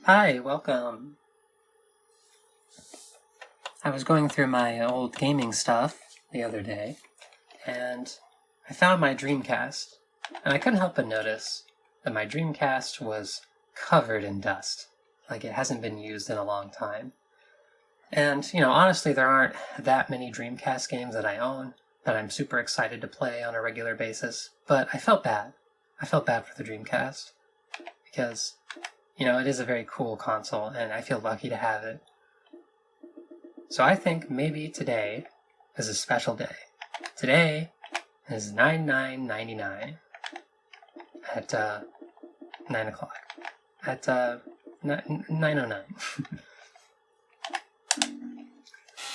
Hi, welcome. I was going through my old gaming stuff the other day, and I found my Dreamcast, and I couldn't help but notice that my Dreamcast was covered in dust, like it hasn't been used in a long time. And, honestly, there aren't that many Dreamcast games that I own that I'm super excited to play on a regular basis, but I felt bad. I felt bad for the Dreamcast, because, it is a very cool console, and I feel lucky to have it. So I think maybe today is a special day. Today is 9999 at 9 o'clock. At 9:09.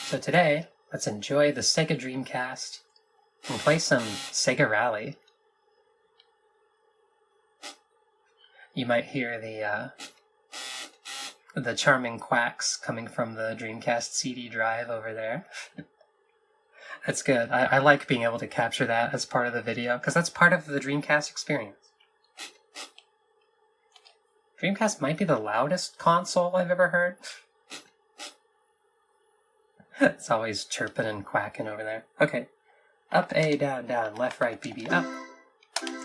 So today, let's enjoy the Sega Dreamcast and play some Sega Rally. You might hear the charming quacks coming from the Dreamcast CD drive over there. That's good. I like being able to capture that as part of the video, because that's part of the Dreamcast experience. Dreamcast might be the loudest console I've ever heard. It's always chirping and quacking over there. Okay. Up, A, down, down, left, right, B, B, up.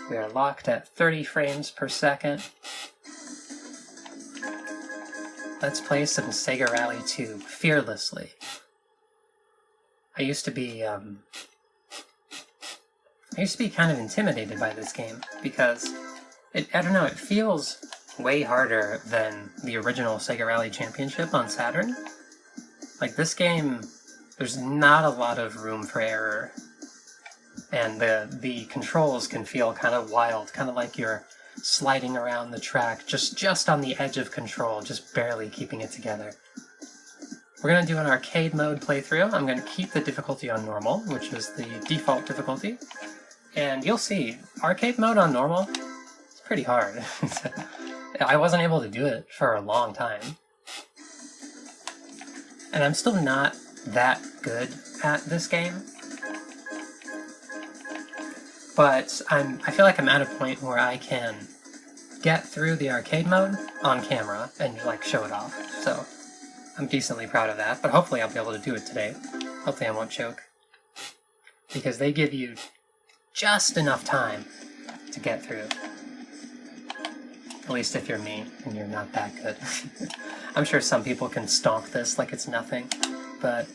We are locked at 30 frames per second. Let's play some Sega Rally 2 fearlessly. I used to be kind of intimidated by this game because I don't know, it feels way harder than the original Sega Rally Championship on Saturn. Like, this game, there's not a lot of room for error, and the controls can feel kind of wild, kind of like you're sliding around the track, just on the edge of control, just barely keeping it together. We're going to do an arcade mode playthrough. I'm going to keep the difficulty on normal, which is the default difficulty. And you'll see, arcade mode on normal, it's pretty hard. I wasn't able to do it for a long time. And I'm still not that good at this game. But I feel like I'm at a point where I can get through the arcade mode on camera and show it off. So I'm decently proud of that, but hopefully I'll be able to do it today. Hopefully I won't choke. Because they give you just enough time to get through. At least if you're me and you're not that good. I'm sure some people can stomp this like it's nothing, but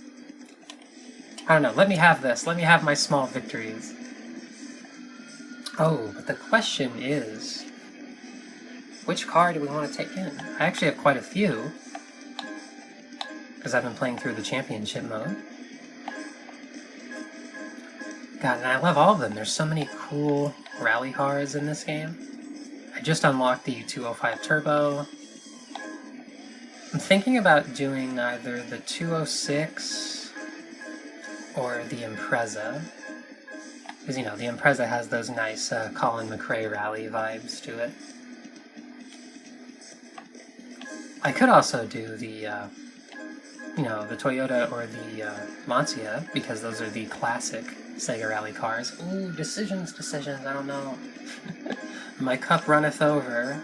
I don't know. Let me have this. Let me have my small victories. Oh, but the question is, which car do we want to take in? I actually have quite a few, because I've been playing through the championship mode. God, and I love all of them. There's so many cool rally cars in this game. I just unlocked the 205 Turbo. I'm thinking about doing either the 206 or the Impreza. Because, the Impreza has those nice Colin McRae rally vibes to it. I could also do the Toyota or the Lancia, because those are the classic Sega Rally cars. Ooh, decisions, I don't know. My cup runneth over.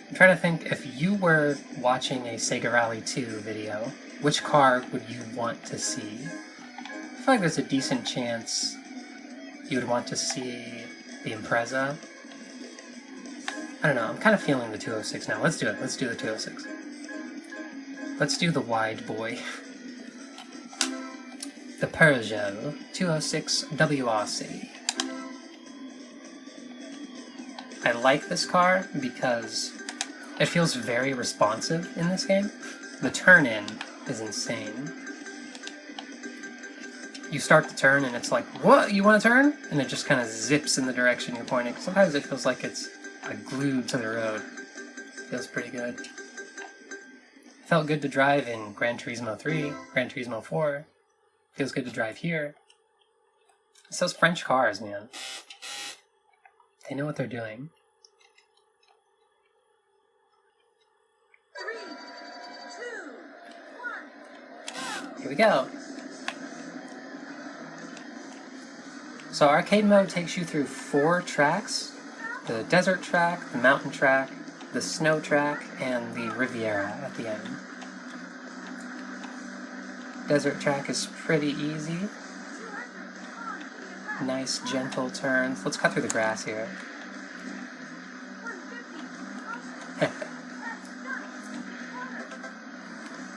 I'm trying to think, if you were watching a Sega Rally 2 video, which car would you want to see? I feel like there's a decent chance you would want to see the Impreza. I don't know, I'm kind of feeling the 206 now. Let's do it. Let's do the 206. Let's do the wide boy. The Peugeot 206 WRC. I like this car because it feels very responsive in this game. The turn-in is insane. You start the turn and it's like, what? You want to turn? And it just kind of zips in the direction you're pointing. Sometimes it feels like it's glued to the road. Feels pretty good. Felt good to drive in Gran Turismo 3, Gran Turismo 4. Feels good to drive here. It's those French cars, man. They know what they're doing. 3, 2, 1, go! Here we go. So arcade mode takes you through 4 tracks. The desert track, the mountain track, the snow track, and the Riviera at the end. Desert track is pretty easy. Nice, gentle turns. Let's cut through the grass here.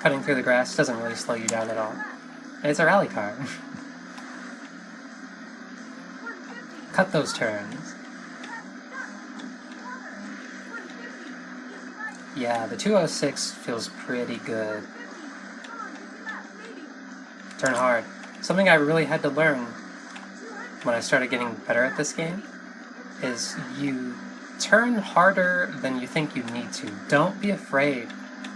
Cutting through the grass doesn't really slow you down at all. And it's a rally car. Cut those turns. Yeah, the 206 feels pretty good. Turn hard. Something I really had to learn when I started getting better at this game is you turn harder than you think you need to. Don't be afraid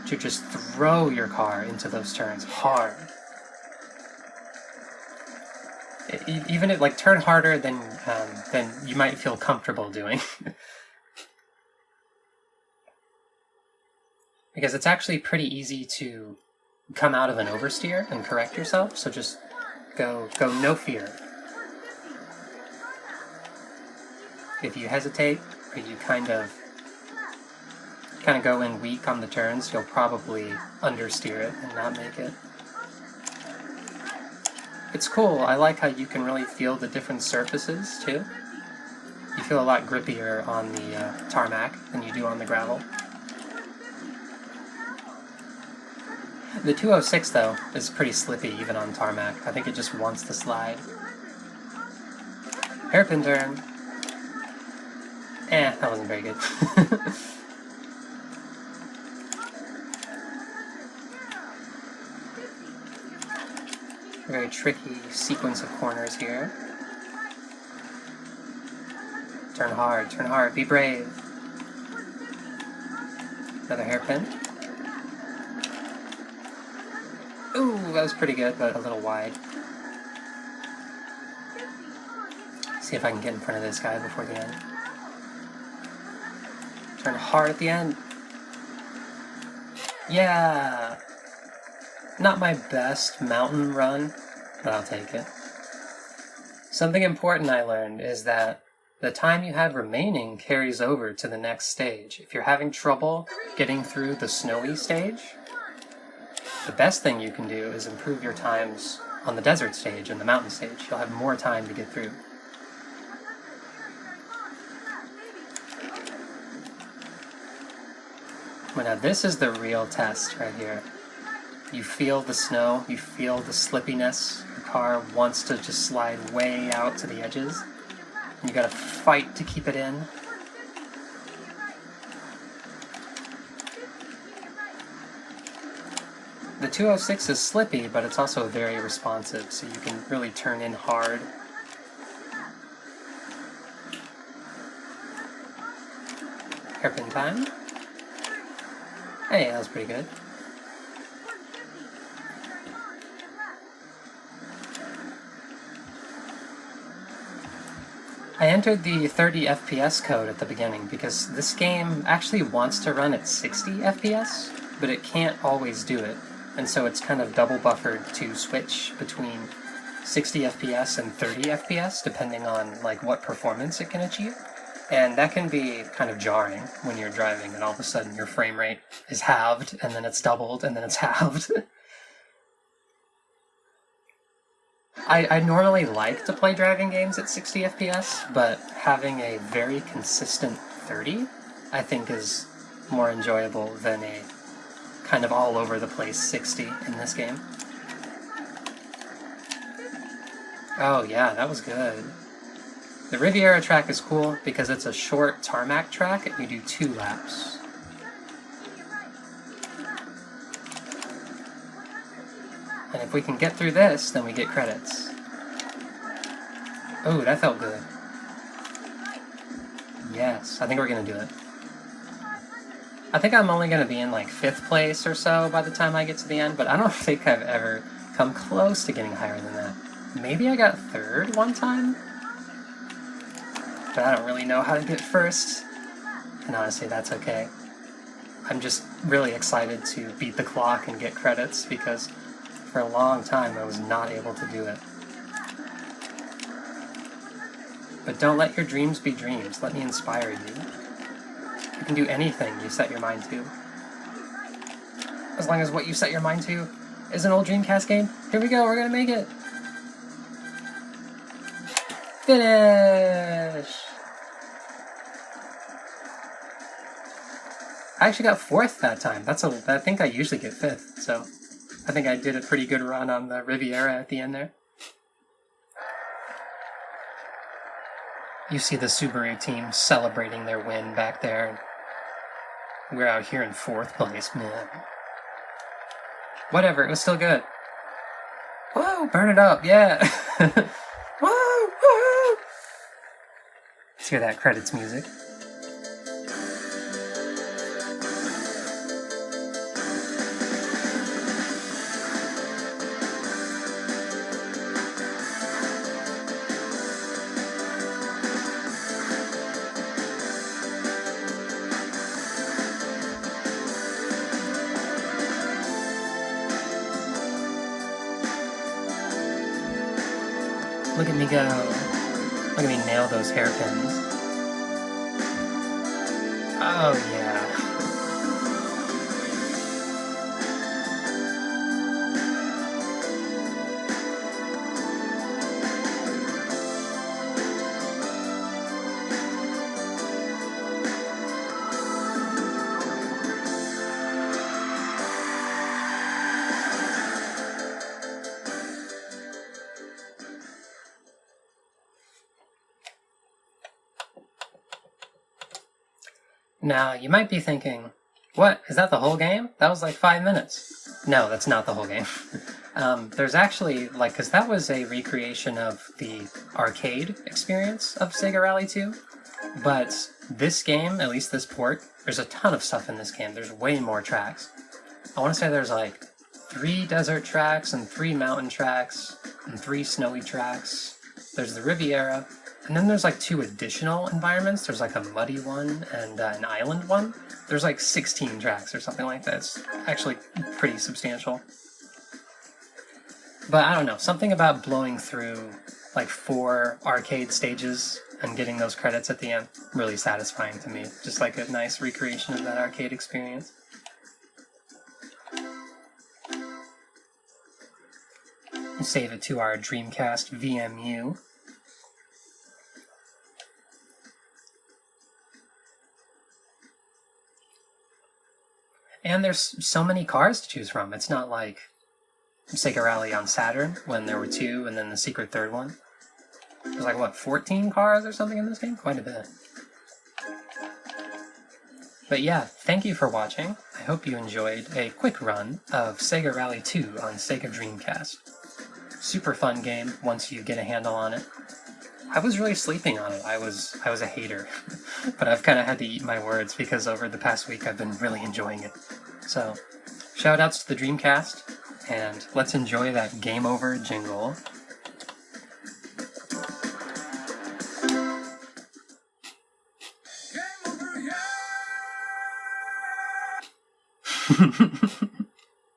to just throw your car into those turns hard. Even if, like, turn harder than you might feel comfortable doing. Because it's actually pretty easy to come out of an oversteer and correct yourself, so just go no fear. If you hesitate, or you kind of go in weak on the turns, you'll probably understeer it and not make it. It's cool. I like how you can really feel the different surfaces, too. You feel a lot grippier on the tarmac than you do on the gravel. The 206, though, is pretty slippy even on tarmac. I think it just wants to slide. Hairpin turn. That wasn't very good. Very tricky sequence of corners here. Turn hard, be brave. Another hairpin. Ooh, that was pretty good, but a little wide. See if I can get in front of this guy before the end. Turn hard at the end. Yeah! Not my best mountain run, but I'll take it. Something important I learned is that the time you have remaining carries over to the next stage. If you're having trouble getting through the snowy stage, the best thing you can do is improve your times on the desert stage and the mountain stage. You'll have more time to get through. But now this is the real test right here. You feel the snow, you feel the slippiness. Your car wants to just slide way out to the edges. And you gotta fight to keep it in. The 206 is slippy, but it's also very responsive, so you can really turn in hard. Hairpin time. Hey, that was pretty good. I entered the 30 FPS code at the beginning because this game actually wants to run at 60 FPS, but it can't always do it. And so it's kind of double buffered to switch between 60 FPS and 30 FPS, depending on like what performance it can achieve. And that can be kind of jarring when you're driving and all of a sudden your frame rate is halved, and then it's doubled, and then it's halved. I normally like to play driving games at 60 FPS, but having a very consistent 30, I think is more enjoyable than a kind of all over the place 60 in this game. Oh yeah, that was good. The Riviera track is cool because it's a short tarmac track and you do 2 laps. And if we can get through this, then we get credits. Oh, that felt good. Yes, I think we're gonna do it. I think I'm only gonna be in like 5th place or so by the time I get to the end, but I don't think I've ever come close to getting higher than that. Maybe I got 3rd one time? But I don't really know how to get 1st. And honestly, that's okay. I'm just really excited to beat the clock and get credits because for a long time I was not able to do it. But don't let your dreams be dreams. Let me inspire you. You can do anything you set your mind to. As long as what you set your mind to is an old Dreamcast game. Here we go, we're gonna make it! Finish! I actually got 4th that time. I think I usually get 5th, so I think I did a pretty good run on the Riviera at the end there. You see the Subaru team celebrating their win back there. We're out here in 4th place, man. Whatever, it was still good. Whoa, burn it up, yeah! Whoa, whoa! Let's hear that credits music. Look at me go. Look at me nail those hairpins. Oh yeah. Now, you might be thinking, what, is that the whole game? That was like 5 minutes. No, that's not the whole game. There's actually, because that was a recreation of the arcade experience of Sega Rally 2, but this game, at least this port, there's a ton of stuff in this game. There's way more tracks. I want to say there's 3 desert tracks and 3 mountain tracks and 3 snowy tracks. There's the Riviera. And then there's 2 additional environments. There's a muddy one and an island one. There's 16 tracks or something like that. It's actually pretty substantial. But I don't know, something about blowing through 4 arcade stages and getting those credits at the end, really satisfying to me. Just a nice recreation of that arcade experience. Save it to our Dreamcast VMU. And there's so many cars to choose from. It's not like Sega Rally on Saturn, when there were 2, and then the secret 3rd one. There's 14 cars or something in this game? Quite a bit. But yeah, thank you for watching. I hope you enjoyed a quick run of Sega Rally 2 on Sega Dreamcast. Super fun game once you get a handle on it. I was really sleeping on it. I was a hater. But I've kind of had to eat my words because over the past week I've been really enjoying it. So, shoutouts to the Dreamcast, and let's enjoy that Game Over jingle. Game over, yeah!